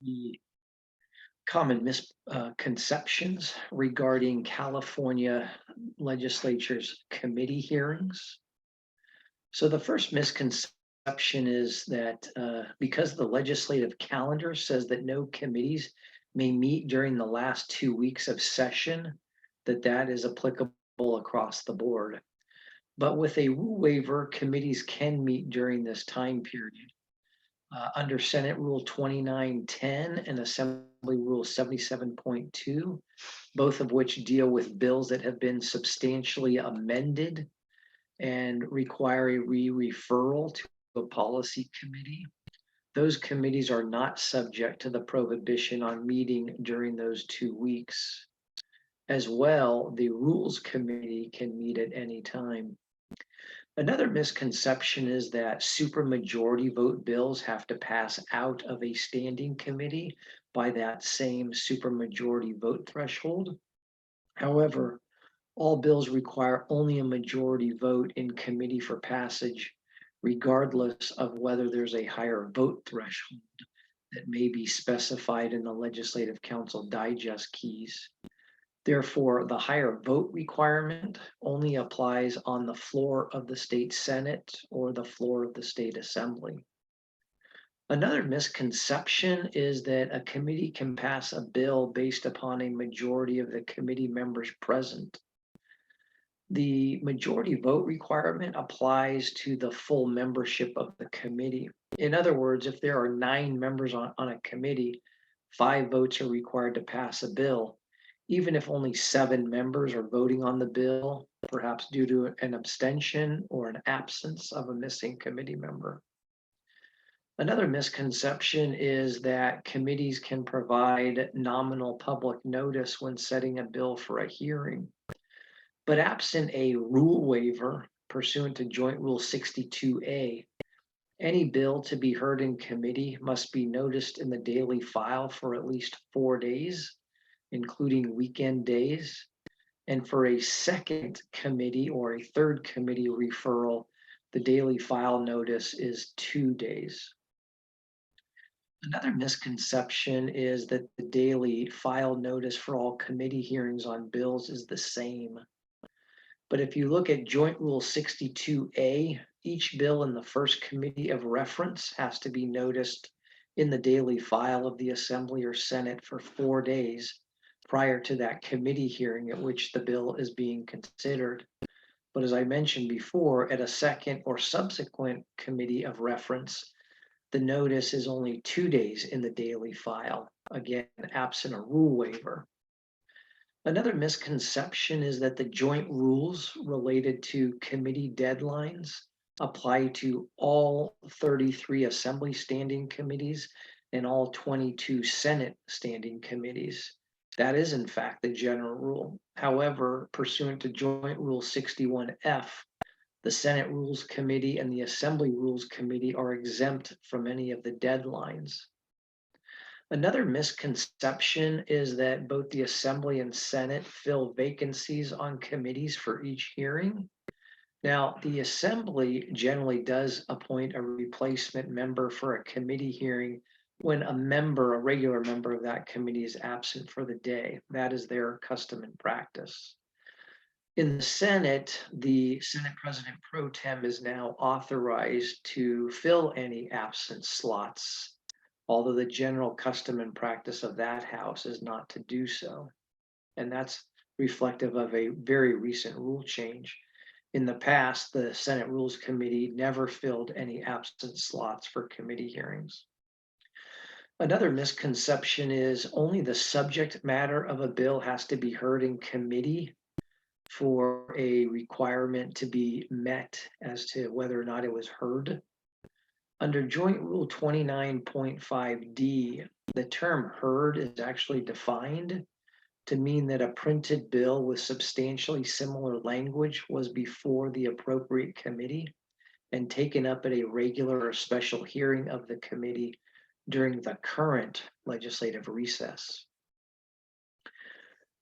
The common misconceptions regarding California Legislature's committee hearings. So the first misconception is that because the legislative calendar says that no committees may meet during the last 2 weeks of session, that is applicable across the board. But with a rule waiver, committees can meet during this time period. Under Senate Rule 2910 and Assembly Rule 77.2, both of which deal with bills that have been substantially amended and require a re-referral to a policy committee. Those committees are not subject to the prohibition on meeting during those 2 weeks. As well, the Rules Committee can meet at any time. Another misconception is that supermajority vote bills have to pass out of a standing committee by that same supermajority vote threshold. However, all bills require only a majority vote in committee for passage, regardless of whether there's a higher vote threshold that may be specified in the Legislative Council Digest keys. Therefore, the higher vote requirement only applies on the floor of the state Senate or the floor of the state Assembly. Another misconception is that a committee can pass a bill based upon a majority of the committee members present. The majority vote requirement applies to the full membership of the committee. In other words, if there are 9 members on a committee, 5 votes are required to pass a bill. Even if only 7 members are voting on the bill, perhaps due to an abstention or an absence of a missing committee member. Another misconception is that committees can provide nominal public notice when setting a bill for a hearing. But absent a rule waiver pursuant to Joint Rule 62A, any bill to be heard in committee must be noticed in the daily file for at least 4 days, including weekend days. And for a second committee or a third committee referral, the daily file notice is 2 days. Another misconception is that the daily file notice for all committee hearings on bills is the same. But if you look at Joint Rule 62A, each bill in the first committee of reference has to be noticed in the daily file of the Assembly or Senate for 4 days prior to that committee hearing at which the bill is being considered. But as I mentioned before, at a second or subsequent committee of reference, the notice is only 2 days in the daily file, again, absent a rule waiver. Another misconception is that the joint rules related to committee deadlines apply to all 33 Assembly standing committees and all 22 Senate standing committees. That is, in fact, the general rule. However, pursuant to Joint Rule 61F, the Senate Rules Committee and the Assembly Rules Committee are exempt from any of the deadlines. Another misconception is that both the Assembly and Senate fill vacancies on committees for each hearing. Now, the Assembly generally does appoint a replacement member for a committee hearing when a regular member of that committee is absent for the day. That is their custom and practice. In the Senate, the Senate President Pro Tem is now authorized to fill any absent slots, although the general custom and practice of that House is not to do so. And that's reflective of a very recent rule change. In the past, the Senate Rules Committee never filled any absent slots for committee hearings. Another misconception is only the subject matter of a bill has to be heard in committee for a requirement to be met as to whether or not it was heard. Under Joint Rule 29.5D, the term heard is actually defined to mean that a printed bill with substantially similar language was before the appropriate committee and taken up at a regular or special hearing of the committee during the current legislative recess.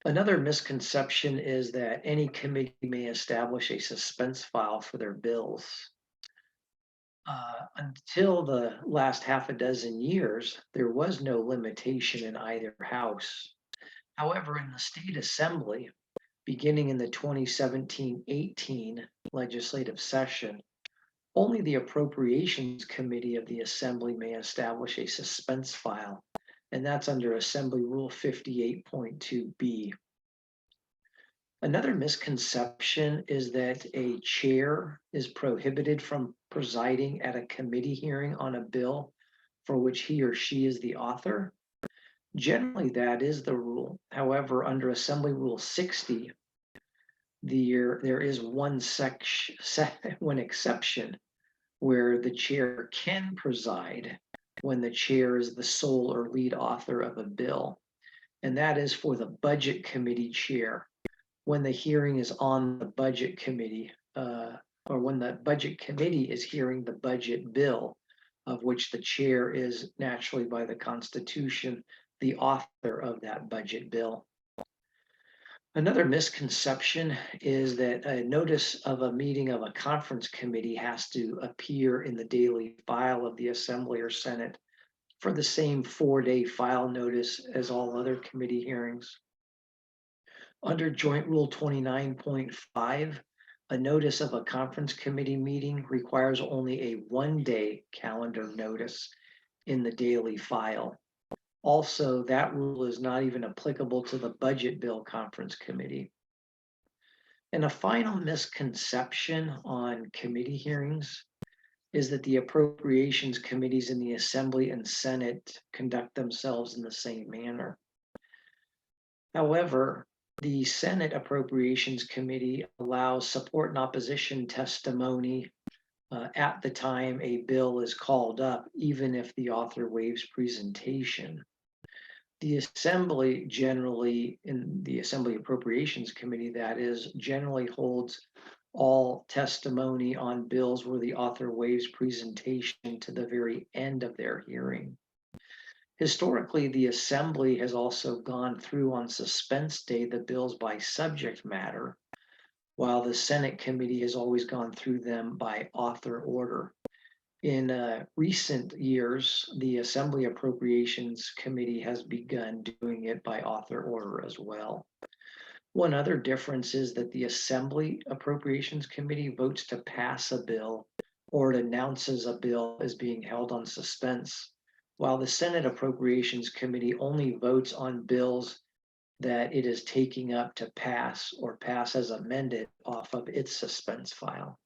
Another misconception is that any committee may establish a suspense file for their bills. Until the last half a dozen years, there was no limitation in either house. However, in the state assembly, beginning in the 2017-18 legislative session, only the Appropriations Committee of the Assembly may establish a suspense file, and that's under Assembly Rule 58.2B. Another misconception is that a chair is prohibited from presiding at a committee hearing on a bill for which he or she is the author. Generally, that is the rule. However, under Assembly Rule 60, there is one exception where the chair can preside when the chair is the sole or lead author of a bill, and that is for the Budget Committee chair when the hearing is on the Budget Committee, or when the Budget Committee is hearing the budget bill, of which the chair is naturally by the Constitution the author of that budget bill. Another misconception is that a notice of a meeting of a conference committee has to appear in the daily file of the Assembly or Senate for the same 4-day file notice as all other committee hearings. Under Joint Rule 29.5, a notice of a conference committee meeting requires only a 1-day calendar notice in the daily file. Also, that rule is not even applicable to the Budget Bill Conference Committee. And a final misconception on committee hearings is that the appropriations committees in the Assembly and Senate conduct themselves in the same manner. However, the Senate Appropriations Committee allows support and opposition testimony at the time a bill is called up, even if the author waives presentation. The Assembly generally, in the Assembly Appropriations Committee, that is, generally holds all testimony on bills where the author waives presentation to the very end of their hearing. Historically, the Assembly has also gone through on suspense day the bills by subject matter, while the Senate committee has always gone through them by author order. In recent years, the Assembly Appropriations Committee has begun doing it by author order as well. One other difference is that the Assembly Appropriations Committee votes to pass a bill or it announces a bill is being held on suspense, while the Senate Appropriations Committee only votes on bills that it is taking up to pass or pass as amended off of its suspense file.